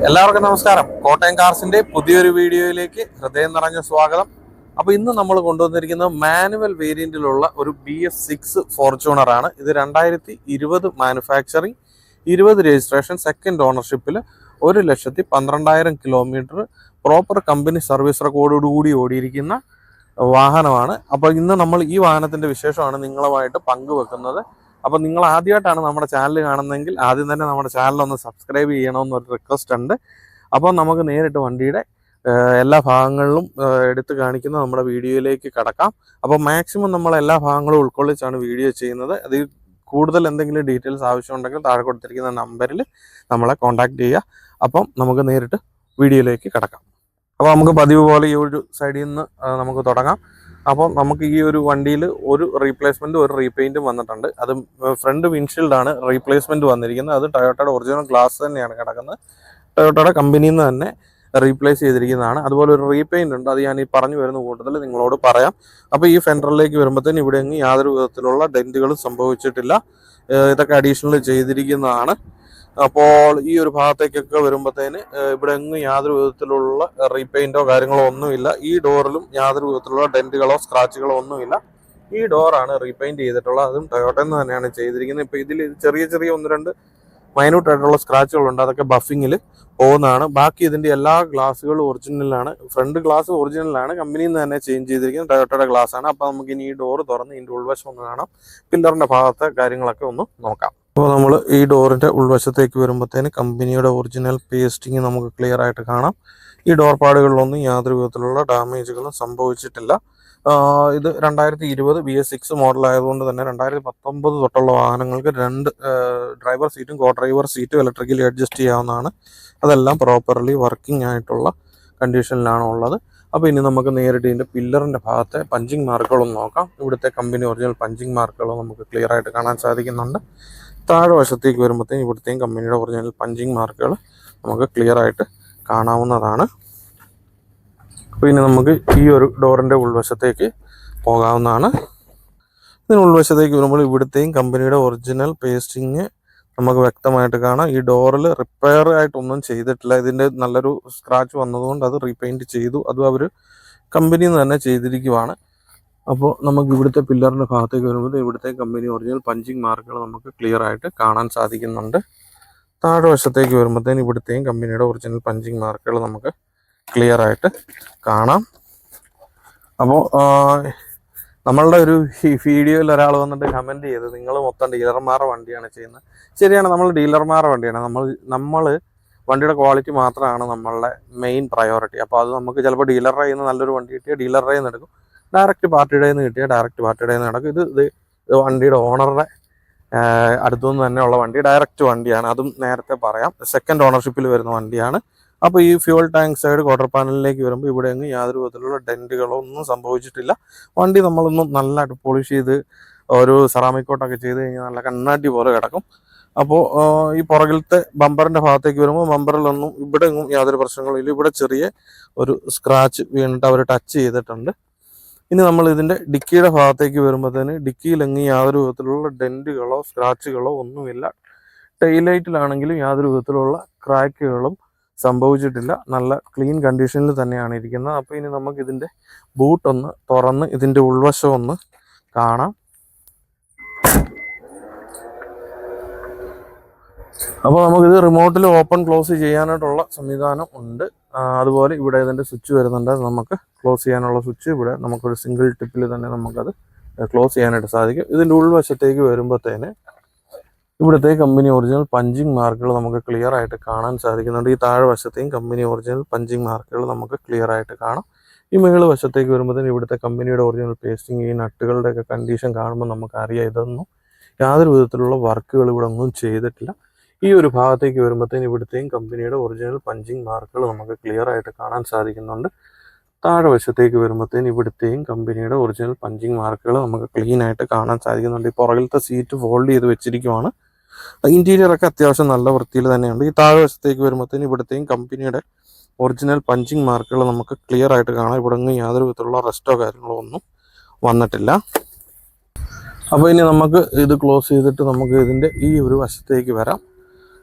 എല്ലാവർക്കും നമസ്കാരം. കോട്ടയം കാർസിന്റെ പുതിയൊരു വീഡിയോയിലേക്ക് ഹൃദയം നിറഞ്ഞ സ്വാഗതം. അപ്പോൾ ഇന്ന് നമ്മൾ കൊണ്ടുവന്നിരിക്കുന്നത് മാനുവൽ വേരിയന്റിലുള്ള ഒരു BS6 ഫോർച്യൂണർ ആണ്. ഇത് 2020 മാനുഫാക്ചറിങ്, 20 രജിസ്ട്രേഷൻ, സെക്കൻഡ് ഓണർഷിപ്പിൽ 1,12,000 കിലോമീറ്റർ പ്രോപ്പർ കമ്പനി സർവീസ് റെക്കോർഡോടുകൂടി ഓടിയിരിക്കുന്ന വാഹനമാണ്. അപ്പോൾ ഇന്ന് നമ്മൾ ഈ വാഹനത്തിന്റെ വിശേഷമാണ് നിങ്ങളുമായിട്ട് പങ്കുവെക്കുന്നത്. അപ്പോൾ നിങ്ങൾ ആദ്യമായിട്ടാണ് നമ്മുടെ ചാനൽ കാണുന്നതെങ്കിൽ ആദ്യം തന്നെ നമ്മുടെ ചാനലൊന്ന് സബ്സ്ക്രൈബ് ചെയ്യണമെന്നൊരു റിക്വസ്റ്റ് ഉണ്ട്. അപ്പോൾ നമുക്ക് നേരിട്ട് വണ്ടിയുടെ എല്ലാ ഭാഗങ്ങളിലും എടുത്ത് കാണിക്കുന്ന നമ്മുടെ വീഡിയോയിലേക്ക് കടക്കാം. അപ്പോൾ മാക്സിമം നമ്മൾ എല്ലാ ഭാഗങ്ങളും ഉൾക്കൊള്ളിച്ചാണ് വീഡിയോ ചെയ്യുന്നത്. അതിൽ കൂടുതൽ എന്തെങ്കിലും ഡീറ്റെയിൽസ് ആവശ്യമുണ്ടെങ്കിൽ താഴെ കൊടുത്തിരിക്കുന്ന നമ്പറിൽ നമ്മളെ കോൺടാക്ട് ചെയ്യുക. അപ്പം നമുക്ക് നേരിട്ട് വീഡിയോയിലേക്ക് കടക്കാം. അപ്പോൾ നമുക്ക് പതിവ് പോലെ ഈ ഒരു സൈഡിൽ നിന്ന് നമുക്ക് തുടങ്ങാം. അപ്പോൾ നമുക്ക് ഈ ഒരു വണ്ടിയിൽ ഒരു റീപ്ലേസ്മെൻറ്റും ഒരു റീപെയിൻറ്റും വന്നിട്ടുണ്ട്. അത് ഫ്രണ്ട് വിൻഷീൽഡാണ് റീപ്ലേസ്മെൻറ്റ് വന്നിരിക്കുന്നത്. അത് ടൊയോട്ടയുടെ ഒറിജിനൽ ഗ്ലാസ് തന്നെയാണ് കിടക്കുന്നത്. ടൊയോട്ടയുടെ കമ്പനിയിൽ നിന്ന് തന്നെ റീപ്ലേസ് ചെയ്തിരിക്കുന്നതാണ്. അതുപോലെ ഒരു റീപെയിൻ്റ് ഉണ്ട്, അത് ഞാൻ ഈ പറഞ്ഞു വരുന്ന കൂട്ടത്തിൽ നിങ്ങളോട് പറയാം. അപ്പോൾ ഈ ഫെൻഡറിലേക്ക് വരുമ്പോഴത്തേന് ഇവിടെ എങ്ങും യാതൊരു വിധത്തിലുള്ള ഡെൻറ്റുകളും സംഭവിച്ചിട്ടില്ല. ഇതൊക്കെ അഡീഷണൽ ചെയ്തിരിക്കുന്നതാണ്. അപ്പോൾ ഈ ഒരു ഭാഗത്തേക്കൊക്കെ വരുമ്പോഴത്തേന് ഇവിടെ എങ്ങും യാതൊരു വിധത്തിലുള്ള റീപെയിൻറ്റോ കാര്യങ്ങളോ ഒന്നുമില്ല. ഈ ഡോറിലും യാതൊരു വിധത്തിലുള്ള ഡെൻറ്റുകളോ സ്ക്രാച്ചുകളോ ഒന്നുമില്ല. ഈ ഡോറാണ് റീപെയിൻറ്റ് ചെയ്തിട്ടുള്ളത്. അതും ടൊയോട്ടയിൽ നിന്ന് തന്നെയാണ് ചെയ്തിരിക്കുന്നത്. ഇപ്പോൾ ഇതിൽ ചെറിയ ഒന്ന് രണ്ട് മൈന്യൂട്ട് ആയിട്ടുള്ള സ്ക്രാച്ചുകളുണ്ട്, അതൊക്കെ ബഫിങ്ങിൽ പോകുന്നതാണ്. ബാക്കി ഇതിൻ്റെ എല്ലാ ഗ്ലാസ്സുകളും ഒറിജിനലാണ്. ഫ്രണ്ട് ഗ്ലാസ് ഒറിജിനലാണ്, കമ്പനിയിൽ നിന്ന് തന്നെ ചേഞ്ച് ചെയ്തിരിക്കുന്നത് ടൊയോട്ടയുടെ ഗ്ലാസ് ആണ്. അപ്പോൾ നമുക്ക് ഇനി ഈ ഡോറ് തുറന്ന് ഇതിൻ്റെ ഉൾവശം ഒന്ന് കാണാം, പില്ലറിൻ്റെ ഭാഗത്തെ കാര്യങ്ങളൊക്കെ ഒന്ന് നോക്കാം. അപ്പോൾ നമ്മൾ ഈ ഡോറിൻ്റെ ഉൾവശത്തേക്ക് വരുമ്പോഴത്തേന് കമ്പനിയുടെ ഒറിജിനൽ പേസ്റ്റിങ് നമുക്ക് ക്ലിയർ ആയിട്ട് കാണാം. ഈ ഡോർ പാടുകളിലൊന്നും യാതൊരു വിധത്തിലുള്ള ഡാമേജുകളും സംഭവിച്ചിട്ടില്ല. ഇത് 2020 BS6 മോഡൽ ആയതുകൊണ്ട് തന്നെ 2019 തൊട്ടുള്ള വാഹനങ്ങൾക്ക് 2 ഡ്രൈവർ സീറ്റും കോ ഡ്രൈവർ സീറ്റും ഇലക്ട്രിക്കലി അഡ്ജസ്റ്റ് ചെയ്യാവുന്നതാണ്. അതെല്ലാം പ്രോപ്പർലി വർക്കിംഗ് ആയിട്ടുള്ള കണ്ടീഷനിലാണ് ഉള്ളത്. അപ്പോൾ ഇനി നമുക്ക് നേരിട്ട് ഇതിൻ്റെ പില്ലറിൻ്റെ ഭാഗത്തെ പഞ്ചിങ് മാർക്കുകളൊന്ന് നോക്കാം. ഇവിടുത്തെ കമ്പനി ഒറിജിനൽ പഞ്ചിങ് മാർക്കുകൾ നമുക്ക് ക്ലിയർ ആയിട്ട് കാണാൻ സാധിക്കുന്നുണ്ട്. താഴെ വശത്തേക്ക് വരുമ്പോഴത്തേക്കും ഇവിടുത്തെയും കമ്പനിയുടെ ഒറിജിനൽ പഞ്ചിങ് മാർക്കുകൾ നമുക്ക് ക്ലിയർ ആയിട്ട് കാണാവുന്നതാണ്. അപ്പോൾ ഇനി നമുക്ക് ഈ ഒരു ഡോറിൻ്റെ ഉൾവശത്തേക്ക് പോകാവുന്നതാണ്. ഇതിന് ഉൾവശത്തേക്ക് വരുമ്പോൾ ഇവിടുത്തെയും കമ്പനിയുടെ ഒറിജിനൽ പേസ്റ്റിങ് നമുക്ക് വ്യക്തമായിട്ട് കാണാം. ഈ ഡോറിൽ റിപ്പയർ ആയിട്ടൊന്നും ചെയ്തിട്ടില്ല. ഇതിൻ്റെ നല്ലൊരു സ്ക്രാച്ച് വന്നതുകൊണ്ട് അത് റീപെയിൻറ്റ് ചെയ്തു. അതും അവർ കമ്പനിയിൽ നിന്ന് തന്നെ ചെയ്തിരിക്കുവാണ്. അപ്പോൾ നമുക്ക് ഇവിടുത്തെ പില്ലറിൻ്റെ ഭാഗത്തേക്ക് വരുമ്പോൾ ഇവിടുത്തെ കമ്പനി ഒറിജിനൽ പഞ്ചിങ് മാർക്കുകൾ നമുക്ക് ക്ലിയർ ആയിട്ട് കാണാൻ സാധിക്കുന്നുണ്ട്. താഴെ വശത്തേക്ക് വരുമ്പോഴത്തേന് ഇവിടുത്തെയും കമ്പനിയുടെ ഒറിജിനൽ പഞ്ചിങ് മാർക്കുകൾ നമുക്ക് ക്ലിയർ ആയിട്ട് കാണാം. അപ്പോൾ നമ്മളുടെ ഒരു വീഡിയോയിൽ ഒരാൾ വന്നിട്ട് കമൻറ്റ് ചെയ്ത് നിങ്ങൾ മൊത്തം ഡീലർമാരുടെ വണ്ടിയാണ് ചെയ്യുന്നത്. ശരിയാണ്, നമ്മൾ ഡീലർമാരുടെ വണ്ടിയാണ്. നമ്മൾ വണ്ടിയുടെ ക്വാളിറ്റി മാത്രമാണ് നമ്മളുടെ മെയിൻ പ്രയോറിറ്റി. അപ്പോൾ അത് നമുക്ക് ചിലപ്പോൾ ഡീലറുടെ കയ്യിൽ നിന്ന് നല്ലൊരു വണ്ടി കിട്ടിയാൽ ഡീലറുടെ കയ്യിൽ നിന്ന് എടുക്കും, ഡയറക്റ്റ് പാർട്ടിയുടെ നിന്ന് കിട്ടിയാൽ ഡയറക്റ്റ് പാർട്ടിയുടെ നിന്ന് നടക്കും. ഇത് വണ്ടിയുടെ ഓണറുടെ അടുത്തുനിന്ന് തന്നെയുള്ള വണ്ടി, ഡയറക്റ്റ് വണ്ടിയാണ്. അതും നേരത്തെ പറയാം, സെക്കൻഡ് ഓണർഷിപ്പിൽ വരുന്ന വണ്ടിയാണ്. അപ്പോൾ ഈ ഫ്യൂൽ ടാങ്ക് സൈഡ് ക്വാർട്ടർ പാനലിലേക്ക് വരുമ്പോൾ ഇവിടെ എങ്ങും യാതൊരു വിധത്തിലുള്ള ഡെൻറ്റുകളോ ഒന്നും സംഭവിച്ചിട്ടില്ല. വണ്ടി നമ്മളൊന്നും നല്ലതായിട്ട് പോളിഷ് ചെയ്ത് ഒരു സെറാമിക് കോട്ടൊക്കെ ചെയ്ത് കഴിഞ്ഞാൽ നല്ല കണ്ണാടി പോലെ കിടക്കും. അപ്പോൾ ഈ പുറകിലത്തെ ബമ്പറിൻ്റെ ഭാഗത്തേക്ക് വരുമ്പോൾ ബമ്പറിലൊന്നും ഇവിടെ എങ്ങും യാതൊരു പ്രശ്നങ്ങളും ഇല്ല. ഇവിടെ ചെറിയ ഒരു സ്ക്രാച്ച് വീണിട്ട് അവർ ടച്ച് ചെയ്തിട്ടുണ്ട്. ഇനി നമ്മൾ ഇതിൻ്റെ ഡിക്കിയുടെ ഭാഗത്തേക്ക് വരുമ്പോഴത്തേന് ഡിക്കിയിലെങ്ങും യാതൊരു വിധത്തിലുള്ള ഡെൻറ്റുകളോ സ്ക്രാച്ചുകളോ ഒന്നുമില്ല. ടൈലൈറ്റിലാണെങ്കിലും യാതൊരു വിധത്തിലുള്ള ക്രാക്കുകളും സംഭവിച്ചിട്ടില്ല. നല്ല ക്ലീൻ കണ്ടീഷനിൽ തന്നെയാണ് ഇരിക്കുന്നത്. അപ്പോൾ ഇനി നമുക്ക് ഇതിൻ്റെ ബൂട്ടൊന്ന് തുറന്ന് ഇതിൻ്റെ ഉൾവശം ഒന്ന് കാണാം. അപ്പോൾ നമുക്കിത് റിമോട്ടിൽ ഓപ്പൺ ക്ലോസ് ചെയ്യാനായിട്ടുള്ള സംവിധാനം ഉണ്ട്. അതുപോലെ ഇവിടെ ഇതിൻ്റെ സ്വിച്ച് വരുന്നുണ്ട്, നമുക്ക് ക്ലോസ് ചെയ്യാനുള്ള സ്വിച്ച് ഇവിടെ നമുക്കൊരു സിംഗിൾ ടിപ്പിൽ തന്നെ നമുക്കത് ക്ലോസ് ചെയ്യാനായിട്ട് സാധിക്കും. ഇതിൻ്റെ ഉൾവശത്തേക്ക് വരുമ്പോഴത്തേന് ഇവിടുത്തെ കമ്പനി ഒറിജിനൽ പഞ്ചിങ് മാർക്കുകൾ നമുക്ക് ക്ലിയർ ആയിട്ട് കാണാൻ സാധിക്കുന്നുണ്ട്. ഈ താഴെ വശത്തെയും കമ്പനി ഒറിജിനൽ പഞ്ചിങ് മാർക്കുകൾ നമുക്ക് ക്ലിയർ ആയിട്ട് കാണാം. ഈ മുകൾ വശത്തേക്ക് വരുമ്പോഴത്തേന് ഇവിടുത്തെ കമ്പനിയുടെ ഒറിജിനൽ പേസ്റ്റിങ്, ഈ നട്ടുകളുടെയൊക്കെ കണ്ടീഷൻ കാണുമ്പോൾ നമുക്കറിയാം ഇതൊന്നും യാതൊരു വിധത്തിലുള്ള വർക്കുകൾ ഇവിടെ ഒന്നും ചെയ്തിട്ടില്ല. ഈ ഒരു ഭാഗത്തേക്ക് വരുമ്പോഴത്തേന് ഇവിടുത്തെയും കമ്പനിയുടെ ഒറിജിനൽ പഞ്ചിങ് മാർക്കുകൾ നമുക്ക് ക്ലിയർ ആയിട്ട് കാണാൻ സാധിക്കുന്നുണ്ട്. താഴെ വശത്തേക്ക് വരുമ്പോഴത്തേന് ഇവിടുത്തെയും കമ്പനിയുടെ ഒറിജിനൽ പഞ്ചിങ് മാർക്കുകൾ നമുക്ക് ക്ലീൻ ആയിട്ട് കാണാൻ സാധിക്കുന്നുണ്ട്. ഈ പുറകിലത്തെ സീറ്റ് ഫോൾഡ് ചെയ്ത് വെച്ചിരിക്കുവാണ്. ഇന്റീരിയറൊക്കെ അത്യാവശ്യം നല്ല വൃത്തിയിൽ തന്നെയുണ്ട്. ഈ താഴെ വശത്തേക്ക് വരുമ്പോഴത്തേന് ഇവിടുത്തെയും കമ്പനിയുടെ ഒറിജിനൽ പഞ്ചിങ് മാർക്കുകൾ നമുക്ക് ക്ലിയർ ആയിട്ട് കാണാം. ഇവിടെ ഒന്നും യാതൊരു വിധത്തിലുള്ള റെസ്റ്റോ കാര്യങ്ങളോ ഒന്നും വന്നിട്ടില്ല. അപ്പോൾ ഇനി നമുക്ക് ഇത് ക്ലോസ് ചെയ്തിട്ട് നമുക്ക് ഇതിൻ്റെ ഈ ഒരു വശത്തേക്ക് വരാം.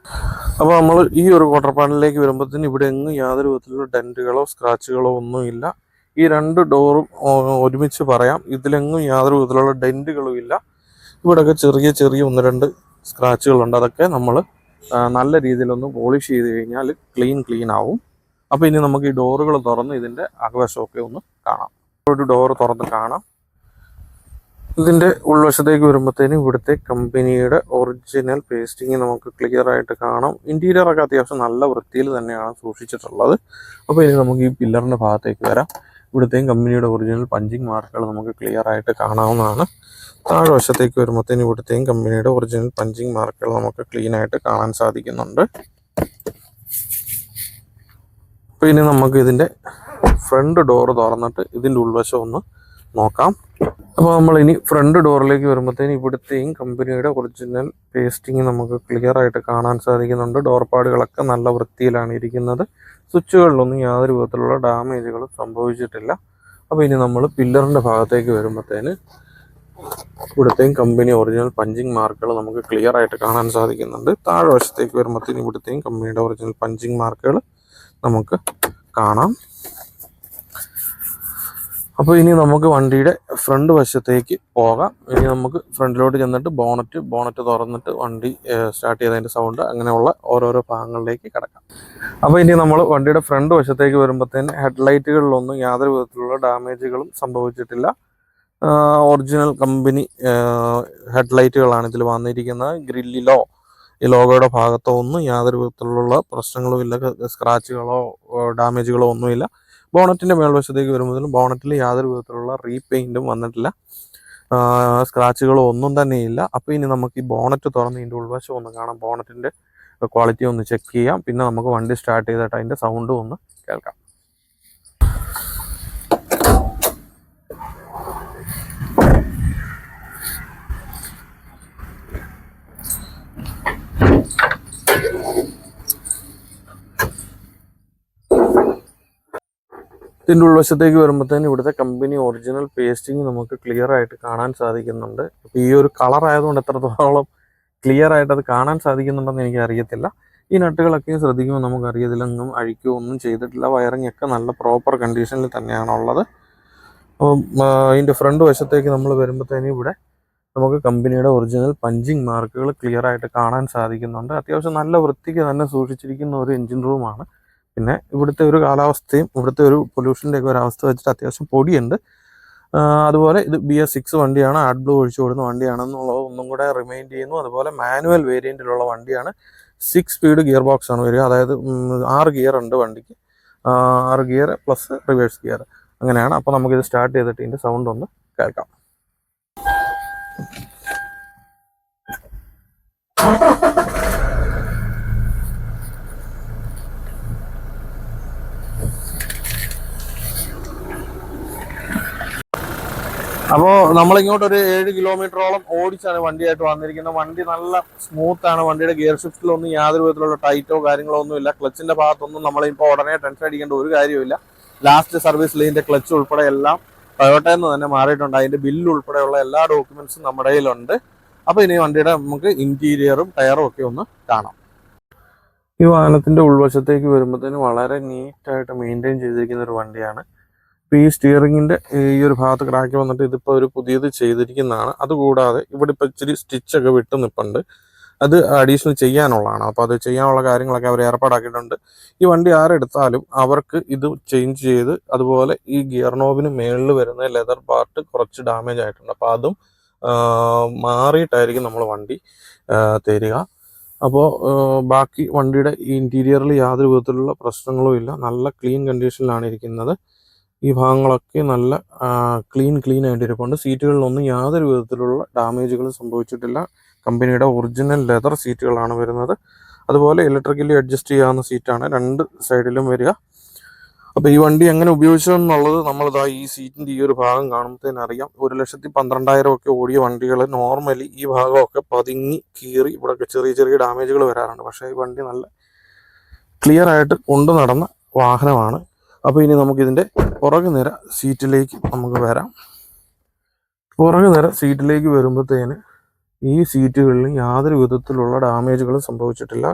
അപ്പോൾ നമ്മൾ ഈ ഒരു ക്വാർട്ടർ പാനലിലേക്ക് വരുമ്പോഴത്തേന് ഇവിടെ എങ്ങും യാതൊരു വിധത്തിലുള്ള ഡെൻറ്റുകളോ സ്ക്രാച്ചുകളോ ഒന്നുമില്ല. ഈ രണ്ട് ഡോറും ഒരുമിച്ച് പറയാം, ഇതിലെങ്ങും യാതൊരു വിധത്തിലുള്ള ഡെൻറ്റുകളും ഇല്ല. ഇവിടെയൊക്കെ ചെറിയ ചെറിയ 1-2 സ്ക്രാച്ചുകളുണ്ട്. അതൊക്കെ നമ്മൾ നല്ല രീതിയിലൊന്ന് പോളിഷ് ചെയ്ത് കഴിഞ്ഞാൽ ക്ലീൻ ആവും. അപ്പോൾ ഇനി നമുക്ക് ഈ ഡോറുകൾ തുറന്ന് ഇതിൻ്റെ അകവശമൊക്കെ ഒന്ന് കാണാം. ഒരു ഡോറ് തുറന്ന് കാണാം. ഇതിൻ്റെ ഉൾവശത്തേക്ക് വരുമ്പോഴത്തേനും ഇവിടുത്തെ കമ്പനിയുടെ ഒറിജിനൽ പേസ്റ്റിങ് നമുക്ക് ക്ലിയർ ആയിട്ട് കാണാം. ഇൻറ്റീരിയറൊക്കെ അത്യാവശ്യം നല്ല വൃത്തിയിൽ തന്നെയാണ് സൂക്ഷിച്ചിട്ടുള്ളത്. അപ്പോൾ ഇനി നമുക്ക് ഈ പില്ലറിൻ്റെ ഭാഗത്തേക്ക് വരാം. ഇവിടുത്തെയും കമ്പനിയുടെ ഒറിജിനൽ പഞ്ചിങ് മാർക്കുകൾ നമുക്ക് ക്ലിയർ ആയിട്ട് കാണാവുന്നതാണ്. താഴെ വശത്തേക്ക് വരുമ്പോഴത്തേനും ഇവിടുത്തെയും കമ്പനിയുടെ ഒറിജിനൽ പഞ്ചിങ് മാർക്കുകൾ നമുക്ക് ക്ലീൻ ആയിട്ട് കാണാൻ സാധിക്കുന്നുണ്ട്. അപ്പോൾ ഇനി നമുക്ക് ഇതിൻ്റെ ഫ്രണ്ട് ഡോറ് തുറന്നിട്ട് ഇതിൻ്റെ ഉൾവശം ഒന്ന് നോക്കാം. അപ്പോൾ നമ്മൾ ഇനി ഫ്രണ്ട് ഡോറിലേക്ക് വരുമ്പോഴത്തേനും ഇവിടുത്തെയും കമ്പനിയുടെ ഒറിജിനൽ പേസ്റ്റിങ് നമുക്ക് ക്ലിയർ ആയിട്ട് കാണാൻ സാധിക്കുന്നുണ്ട്. ഡോർപാടുകളൊക്കെ നല്ല വൃത്തിയിലാണ് ഇരിക്കുന്നത്. സ്വിച്ചുകളിലൊന്നും യാതൊരു വിധത്തിലുള്ള ഡാമേജുകളും സംഭവിച്ചിട്ടില്ല. അപ്പോൾ ഇനി നമ്മൾ പില്ലറിൻ്റെ ഭാഗത്തേക്ക് വരുമ്പോഴത്തേന് ഇവിടുത്തെയും കമ്പനി ഒറിജിനൽ പഞ്ചിങ് മാർക്കുകൾ നമുക്ക് ക്ലിയർ ആയിട്ട് കാണാൻ സാധിക്കുന്നുണ്ട്. താഴെ വശത്തേക്ക് വരുമ്പോഴത്തേനും ഇവിടുത്തെയും കമ്പനിയുടെ ഒറിജിനൽ പഞ്ചിങ് മാർക്കുകൾ നമുക്ക് കാണാം. അപ്പോൾ ഇനി നമുക്ക് വണ്ടിയുടെ ഫ്രണ്ട് വശത്തേക്ക് പോകാം. ഇനി നമുക്ക് ഫ്രണ്ടിലോട്ട് ചെന്നിട്ട് ബോണറ്റ് തുറന്നിട്ട് വണ്ടി സ്റ്റാർട്ട് ചെയ്തതിൻ്റെ സൗണ്ട് അങ്ങനെയുള്ള ഓരോരോ ഭാഗങ്ങളിലേക്ക് കിടക്കാം. അപ്പോൾ ഇനി നമ്മൾ വണ്ടിയുടെ ഫ്രണ്ട് വശത്തേക്ക് വരുമ്പോഴത്തേന് ഹെഡ്ലൈറ്റുകളിലൊന്നും യാതൊരു വിധത്തിലുള്ള ഡാമേജുകളും സംഭവിച്ചിട്ടില്ല. ഒറിജിനൽ കമ്പനി ഹെഡ്ലൈറ്റുകളാണ് ഇതിൽ വന്നിരിക്കുന്നത്. ഗ്രില്ലിലോ ഈ ലോഗോയുടെ ഭാഗത്തോ ഒന്നും യാതൊരു വിധത്തിലുള്ള പ്രശ്നങ്ങളും ഇല്ല, സ്ക്രാച്ചുകളോ ഡാമേജുകളോ ഒന്നുമില്ല. ബോണറ്റിൻ്റെ മേൽവശത്തേക്ക് വരുമ്പോഴത്തേനും ബോണറ്റിൽ യാതൊരു വിധത്തിലുള്ള റീപെയിൻറ്റും വന്നിട്ടില്ല, സ്ക്രാച്ചുകളോ ഒന്നും തന്നെയില്ല. അപ്പോൾ ഇനി നമുക്ക് ഈ ബോണറ്റ് തുറന്ന് ഇതിൻ്റെ ഉൾവശം ഒന്ന് കാണാം, ബോണറ്റിൻ്റെ ക്വാളിറ്റി ഒന്ന് ചെക്ക് ചെയ്യാം. പിന്നെ നമുക്ക് വണ്ടി സ്റ്റാർട്ട് ചെയ്തിട്ട് അതിൻ്റെ സൗണ്ടും ഒന്ന് കേൾക്കാം. ഇതിൻ്റെ ഉൾവശത്തേക്ക് വരുമ്പോഴത്തേനും ഇവിടുത്തെ കമ്പനി ഒറിജിനൽ പേസ്റ്റിങ് നമുക്ക് ക്ലിയർ ആയിട്ട് കാണാൻ സാധിക്കുന്നുണ്ട്. അപ്പോൾ ഈ ഒരു കളർ ആയതുകൊണ്ട് എത്രത്തോളം ക്ലിയർ ആയിട്ട് അത് കാണാൻ സാധിക്കുന്നുണ്ടെന്ന് എനിക്ക് അറിയത്തില്ല. ഈ നട്ടുകളൊക്കെ ശ്രദ്ധിക്കുമ്പോൾ നമുക്കറിയത്തില്ലെന്നും അഴിക്കുകയോ ഒന്നും ചെയ്തിട്ടില്ല. വയറിംഗ് ഒക്കെ നല്ല പ്രോപ്പർ കണ്ടീഷനിൽ തന്നെയാണുള്ളത്. അപ്പം ഇതിൻ്റെ ഫ്രണ്ട് വശത്തേക്ക് നമ്മൾ വരുമ്പോഴത്തേനും ഇവിടെ നമുക്ക് കമ്പനിയുടെ ഒറിജിനൽ പഞ്ചിങ് മാർക്കുകൾ ക്ലിയർ ആയിട്ട് കാണാൻ സാധിക്കുന്നുണ്ട്. അത്യാവശ്യം നല്ല വൃത്തിക്ക് തന്നെ സൂക്ഷിച്ചിരിക്കുന്ന ഒരു എൻജിൻ റൂമാണ്. പിന്നെ ഇവിടുത്തെ ഒരു കാലാവസ്ഥയും ഇവിടുത്തെ ഒരു പൊല്യൂഷൻ്റെ ഒക്കെ ഒരു അവസ്ഥ വെച്ചിട്ട് അത്യാവശ്യം പൊടിയുണ്ട്. അതുപോലെ ഇത് BS6 വണ്ടിയാണ്, ആഡ് ബ്ലൂ ഒഴിച്ചു കൊടുക്കുന്ന വണ്ടിയാണെന്നുള്ളത് ഒന്നും കൂടെ റിമൈൻഡ് ചെയ്യുന്നു. അതുപോലെ മാനുവൽ വേരിയൻറ്റിലുള്ള വണ്ടിയാണ്. 6 സ്പീഡ് ഗിയർ ബോക്സ് ആണ് വരിക. അതായത് 6 ഗിയർ ഉണ്ട് വണ്ടിക്ക്, 6 ഗിയർ പ്ലസ് റിവേഴ്സ് ഗിയർ അങ്ങനെയാണ്. അപ്പോൾ നമുക്കിത് സ്റ്റാർട്ട് ചെയ്തിട്ട് ഇതിൻ്റെ സൗണ്ട് ഒന്ന് കേൾക്കാം. അപ്പോൾ നമ്മളിങ്ങോട്ട് ഒരു 7 കിലോമീറ്ററോളം ഓടിച്ചാണ് വണ്ടിയായിട്ട് വന്നിരിക്കുന്നത്. വണ്ടി നല്ല സ്മൂത്ത് ആണ്. വണ്ടിയുടെ ഗിയർ ഷിഫ്റ്റിലൊന്നും യാതൊരു വിധത്തിലുള്ള ടൈറ്റോ കാര്യങ്ങളോ ഒന്നുമില്ല. ക്ലച്ചിന്റെ ഭാഗത്തൊന്നും നമ്മളിപ്പോൾ ഉടനെ ടെൻഷൻ അടിക്കേണ്ട ഒരു കാര്യമില്ല. ലാസ്റ്റ് സർവീസിൽ ഇതിന്റെ ക്ലച്ച് ഉൾപ്പെടെ എല്ലാം ടൊയോട്ടയിൽ നിന്ന് തന്നെ മാറിയിട്ടുണ്ട്. അതിന്റെ ബില്ല് ഉൾപ്പെടെയുള്ള എല്ലാ ഡോക്യുമെന്റ്സും നമ്മുടെ കയ്യിലുണ്ട്. അപ്പോൾ ഇനി വണ്ടിയുടെ നമുക്ക് ഇന്റീരിയറും ടയറും ഒക്കെ ഒന്ന് കാണാം. ഈ വാഹനത്തിന്റെ ഉൾവശത്തേക്ക് വരുമ്പോഴത്തേനും വളരെ നീറ്റായിട്ട് മെയിൻറ്റെയിൻ ചെയ്തിരിക്കുന്ന ഒരു വണ്ടിയാണ്. ഈ സ്റ്റിയറിങ്ങിന്റെ ഈ ഒരു ഭാഗത്ത് ക്രാക്ക് വന്നിട്ട് ഇതിപ്പോൾ ഒരു പുതിയത് ചെയ്തിരിക്കുന്നതാണ്. അതുകൂടാതെ ഇവിടെ ഇപ്പോൾ ഇച്ചിരി സ്റ്റിച്ചൊക്കെ വിട്ട് നിൽപ്പുണ്ട്. അത് അഡീഷണൽ ചെയ്യാനുള്ളതാണ്. അപ്പോൾ അത് ചെയ്യാനുള്ള കാര്യങ്ങളൊക്കെ അവർ ഏർപ്പാടാക്കിയിട്ടുണ്ട്. ഈ വണ്ടി ആരെടുത്താലും അവർക്ക് ഇത് ചേഞ്ച് ചെയ്ത്, അതുപോലെ ഈ ഗിയർ നോബിന് മേളിൽ വരുന്ന ലെതർ പാർട്ട് കുറച്ച് ഡാമേജ് ആയിട്ടുണ്ട്. അപ്പോൾ അതും മാറിയിട്ടായിരിക്കും നമ്മൾ വണ്ടി തരിക. അപ്പോൾ ബാക്കി വണ്ടിയുടെ ഈ ഇൻറ്റീരിയറിൽ യാതൊരു വിധത്തിലുള്ള പ്രശ്നങ്ങളും ഇല്ല. നല്ല ക്ലീൻ കണ്ടീഷനിലാണ് ഇരിക്കുന്നത്. ഈ ഭാഗങ്ങളൊക്കെ നല്ല ക്ലീൻ ആയിട്ട് ഇരിപ്പുണ്ട്. സീറ്റുകളിലൊന്നും യാതൊരു വിധത്തിലുള്ള ഡാമേജുകളും സംഭവിച്ചിട്ടില്ല. കമ്പനിയുടെ ഒറിജിനൽ ലെതർ സീറ്റുകളാണ് വരുന്നത്. അതുപോലെ ഇലക്ട്രിക്കലി അഡ്ജസ്റ്റ് ചെയ്യാവുന്ന സീറ്റാണ് 2 സൈഡിലും വരിക. അപ്പോൾ ഈ വണ്ടി എങ്ങനെ ഉപയോഗിച്ചതെന്നുള്ളത് നമ്മളിതാ ഈ സീറ്റിൻ്റെ ഈ ഒരു ഭാഗം കാണുമ്പോഴത്തേനറിയാം. 1,12,000 ഒക്കെ ഓടിയ വണ്ടികൾ നോർമലി ഈ ഭാഗമൊക്കെ പതുങ്ങി കീറി ഇവിടെയൊക്കെ ചെറിയ ഡാമേജുകൾ വരാറുണ്ട്. പക്ഷേ ഈ വണ്ടി നല്ല ക്ലിയർ ആയിട്ട് കൊണ്ടു നടന്ന വാഹനമാണ്. അപ്പോൾ ഇനി നമുക്കിതിൻ്റെ പുറകു നിര സീറ്റിലേക്ക് നമുക്ക് വരാം. പുറകു നിര സീറ്റിലേക്ക് വരുമ്പോഴത്തേന് ഈ സീറ്റുകളിൽ യാതൊരു വിധത്തിലുള്ള ഡാമേജുകളും സംഭവിച്ചിട്ടില്ല.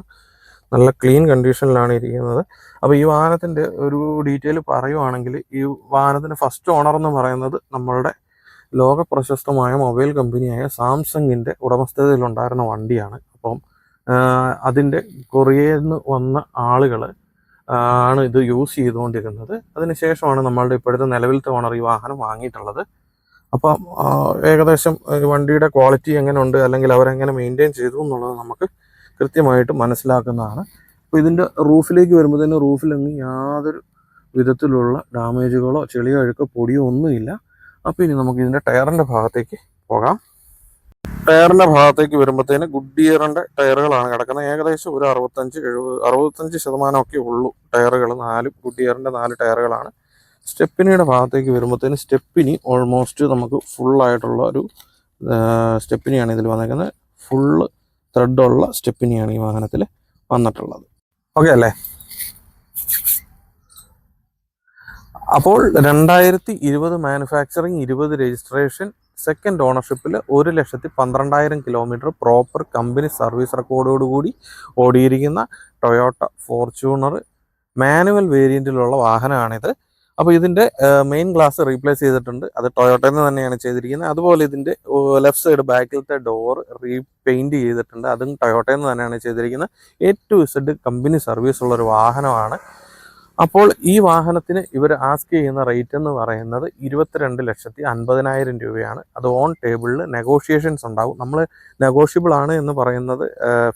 നല്ല ക്ലീൻ കണ്ടീഷനിലാണ് ഇരിക്കുന്നത്. അപ്പോൾ ഈ വാഹനത്തിൻ്റെ ഒരു ഡീറ്റെയിൽ പറയുവാണെങ്കിൽ, ഈ വാഹനത്തിൻ്റെ ഫസ്റ്റ് ഓണർ എന്ന് പറയുന്നത് നമ്മളുടെ ലോക പ്രശസ്തമായ മൊബൈൽ കമ്പനിയായ സാംസങ്ങിൻ്റെ ഉടമസ്ഥതയിലുണ്ടായിരുന്ന വണ്ടിയാണ്. അപ്പം അതിൻ്റെ കൊറിയയിൽ നിന്ന് വന്ന ആളുകൾ ആണ് ഇത് യൂസ് ചെയ്തുകൊണ്ടിരുന്നത്. അതിനുശേഷമാണ് നമ്മളുടെ ഇപ്പോഴത്തെ നിലവിലത്തെ ഓണർ ഈ വാഹനം വാങ്ങിയിട്ടുള്ളത്. അപ്പം ഏകദേശം വണ്ടിയുടെ ക്വാളിറ്റി എങ്ങനെയുണ്ട്, അല്ലെങ്കിൽ അവരെങ്ങനെ മെയിൻറ്റെയിൻ ചെയ്തു എന്നുള്ളത് നമുക്ക് കൃത്യമായിട്ട് മനസ്സിലാക്കുന്നതാണ്. അപ്പോൾ ഇതിൻ്റെ റൂഫിലേക്ക് വരുമ്പോൾ തന്നെ റൂഫിലൊന്നും യാതൊരു വിധത്തിലുള്ള ഡാമേജുകളോ ചെളിയോ അഴുക്കോ പൊടിയോ ഒന്നുമില്ല. അപ്പോൾ ഇനി നമുക്ക് ഇതിൻ്റെ ടയറിൻ്റെ ഭാഗത്തേക്ക് പോകാം. ടയറിൻ്റെ ഭാഗത്തേക്ക് വരുമ്പോഴത്തേന് ഗുഡിയറിൻ്റെ ടയറുകളാണ് കിടക്കുന്നത്. ഏകദേശം ഒരു 65% ഉള്ളൂ ടയറുകൾ. 4 ഗുഡിയറിൻ്റെ 4 ടയറുകളാണ്. സ്റ്റെപ്പിനിയുടെ ഭാഗത്തേക്ക് വരുമ്പോഴത്തേന് സ്റ്റെപ്പിനി ഓൾമോസ്റ്റ് നമുക്ക് ഫുള്ളായിട്ടുള്ള ഒരു സ്റ്റെപ്പിനിയാണ് ഇതിൽ വന്നേക്കുന്നത്. ഫുള്ള് ത്രെഡുള്ള സ്റ്റെപ്പിനിയാണ് ഈ വാഹനത്തിൽ വന്നിട്ടുള്ളത്. ഓക്കെ അല്ലേ? അപ്പോൾ 2020 മാനുഫാക്ചറിങ്, 20 രജിസ്ട്രേഷൻ, സെക്കൻഡ് ഓണർഷിപ്പിൽ 1,12,000 കിലോമീറ്റർ പ്രോപ്പർ കമ്പനി സർവീസ് റെക്കോർഡോടുകൂടി ഓടിയിരിക്കുന്ന ടൊയോട്ട ഫോർച്യൂണർ മാനുവൽ വേരിയൻറ്റിലുള്ള വാഹനമാണിത്. അപ്പോൾ ഇതിൻ്റെ മെയിൻ ഗ്ലാസ് റീപ്ലേസ് ചെയ്തിട്ടുണ്ട്. അത് ടൊയോട്ടയിൽ നിന്ന് തന്നെയാണ് ചെയ്തിരിക്കുന്നത്. അതുപോലെ ഇതിൻ്റെ ലെഫ്റ്റ് സൈഡ് ബാക്കിലത്തെ ഡോർ റീപെയിൻറ്റ് ചെയ്തിട്ടുണ്ട്. അതും ടൊയോട്ടയിൽ നിന്ന് തന്നെയാണ് ചെയ്തിരിക്കുന്നത്. A to Z company service ഉള്ളൊരു വാഹനമാണ്. അപ്പോൾ ഈ വാഹനത്തിന് ഇവർ ആസ്ക് ചെയ്യുന്ന റേറ്റ് എന്ന് പറയുന്നത് 22,50,000 രൂപയാണ്. അത് ഓൺ ടേബിളിൽ നെഗോഷിയേഷൻസ് ഉണ്ടാവും. നമ്മൾ നെഗോഷ്യബിൾ ആണ് എന്ന് പറയുന്നത്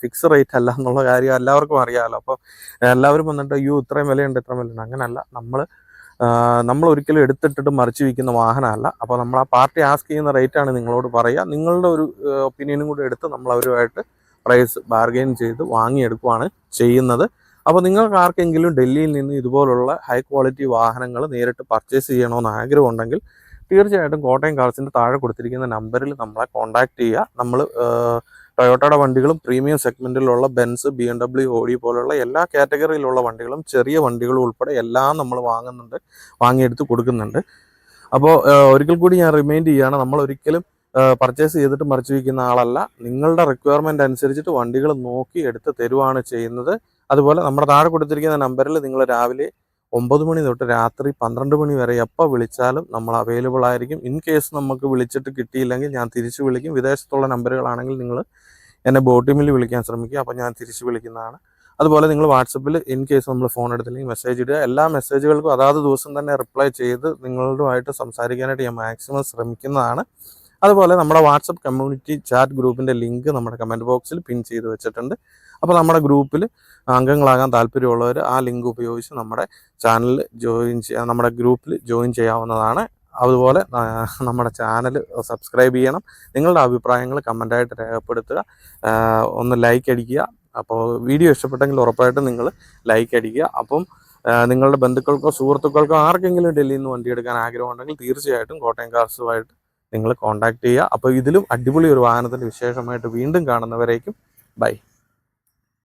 ഫിക്സ് റേറ്റ് അല്ല എന്നുള്ള കാര്യം എല്ലാവർക്കും അറിയാമല്ലോ. അപ്പോൾ എല്ലാവരും വന്നിട്ട് ഇത്രയും വിലയുണ്ട് ഇത്രയും വിലയുണ്ട് അങ്ങനല്ല. നമ്മൾ ഒരിക്കലും എടുത്തിട്ടിട്ട് മറിച്ച് വയ്ക്കുന്ന വാഹനമല്ല. അപ്പോൾ നമ്മൾ ആ പാർട്ടി ആസ്ക് ചെയ്യുന്ന റേറ്റാണ് നിങ്ങളോട് പറയുക. നിങ്ങളുടെ ഒരു ഒപ്പീനിയനും കൂടി എടുത്ത് നമ്മൾ അവരുമായിട്ട് പ്രൈസ് ബാർഗെയിൻ ചെയ്ത് വാങ്ങിയെടുക്കുകയാണ് ചെയ്യുന്നത്. അപ്പോൾ നിങ്ങൾക്ക് ആർക്കെങ്കിലും ഡൽഹിയിൽ നിന്ന് ഇതുപോലുള്ള ഹൈ ക്വാളിറ്റി വാഹനങ്ങൾ നേരിട്ട് പർച്ചേസ് ചെയ്യണമെന്ന് ആഗ്രഹമുണ്ടെങ്കിൽ തീർച്ചയായിട്ടും കോട്ടയം കാർസിൻ്റെ താഴെ കൊടുത്തിരിക്കുന്ന നമ്പറിൽ നമ്മളെ കോൺടാക്ട് ചെയ്യുക. നമ്മൾ ടൊയോട്ടയുടെ വണ്ടികളും പ്രീമിയം സെഗ്മെൻറ്റിലുള്ള ബെൻസ്, BMW, ഓഡി പോലുള്ള എല്ലാ കാറ്റഗറിയിലുള്ള വണ്ടികളും ചെറിയ വണ്ടികളും ഉൾപ്പെടെ എല്ലാം നമ്മൾ വാങ്ങിയെടുത്ത് കൊടുക്കുന്നുണ്ട്. അപ്പോൾ ഒരിക്കൽ കൂടി ഞാൻ റിമൈൻഡ് ചെയ്യുകയാണ്, നമ്മൾ ഒരിക്കലും പർച്ചേസ് ചെയ്തിട്ട് മറിച്ച് വയ്ക്കുന്ന ആളല്ല. നിങ്ങളുടെ റിക്വയർമെൻറ്റ് അനുസരിച്ചിട്ട് വണ്ടികൾ നോക്കി എടുത്ത് തരുവാണ് ചെയ്യുന്നത്. അതുപോലെ നമ്മുടെ താഴെ കൊടുത്തിരിക്കുന്ന നമ്പറിൽ നിങ്ങൾ രാവിലെ 9 മണി തൊട്ട് രാത്രി 12 മണി വരെ എപ്പോൾ വിളിച്ചാലും നമ്മൾ അവൈലബിൾ ആയിരിക്കും. ഇൻ കേസ് നമുക്ക് വിളിച്ചിട്ട് കിട്ടിയില്ലെങ്കിൽ ഞാൻ തിരിച്ച് വിളിക്കും. വിദേശത്തുള്ള നമ്പറുകളാണെങ്കിൽ നിങ്ങൾ എന്നെ ബോട്ടിമിൽ വിളിക്കാൻ ശ്രമിക്കുക. അപ്പോൾ ഞാൻ തിരിച്ച് വിളിക്കുന്നതാണ്. അതുപോലെ നിങ്ങൾ വാട്സപ്പിൽ ഇൻ കേസ് നമ്മൾ ഫോൺ എടുത്തില്ലെങ്കിൽ മെസ്സേജ് ഇടുക. എല്ലാ മെസ്സേജുകൾക്കും അതാത് ദിവസം തന്നെ റിപ്ലൈ ചെയ്ത് നിങ്ങളുമായിട്ട് സംസാരിക്കാനായിട്ട് ഞാൻ മാക്സിമം ശ്രമിക്കുന്നതാണ്. അതുപോലെ നമ്മുടെ വാട്സപ്പ് കമ്മ്യൂണിറ്റി ചാറ്റ് ഗ്രൂപ്പിൻ്റെ ലിങ്ക് നമ്മുടെ കമൻറ്റ് ബോക്സിൽ പിൻ ചെയ്ത് വെച്ചിട്ടുണ്ട്. അപ്പോൾ നമ്മുടെ ഗ്രൂപ്പിൽ അംഗങ്ങളാകാൻ താല്പര്യമുള്ളവർ ആ ലിങ്ക് ഉപയോഗിച്ച് നമ്മുടെ ചാനലിൽ നമ്മുടെ ഗ്രൂപ്പിൽ ജോയിൻ ചെയ്യാവുന്നതാണ്. അതുപോലെ നമ്മുടെ ചാനൽ സബ്സ്ക്രൈബ് ചെയ്യണം. നിങ്ങളുടെ അഭിപ്രായങ്ങൾ കമൻ്റായിട്ട് രേഖപ്പെടുത്തുക. ഒന്ന് ലൈക്ക് അടിക്കുക. അപ്പോൾ വീഡിയോ ഇഷ്ടപ്പെട്ടെങ്കിൽ ഉറപ്പായിട്ടും നിങ്ങൾ ലൈക്ക് അടിക്കുക. അപ്പം നിങ്ങളുടെ ബന്ധുക്കൾക്കോ സുഹൃത്തുക്കൾക്കോ ആർക്കെങ്കിലും ഡൽഹിയിൽ നിന്ന് വണ്ടി എടുക്കാൻ ആഗ്രഹമുണ്ടെങ്കിൽ തീർച്ചയായിട്ടും കോട്ടയം കാർസുമായിട്ട് നിങ്ങൾ കോൺടാക്ട് ചെയ്യുക. അപ്പോൾ ഇതിലും അടിപൊളി ഒരു വാഹനത്തിൻ്റെ വിശേഷമായിട്ട് വീണ്ടും കാണുന്നവരേക്കും ബൈ.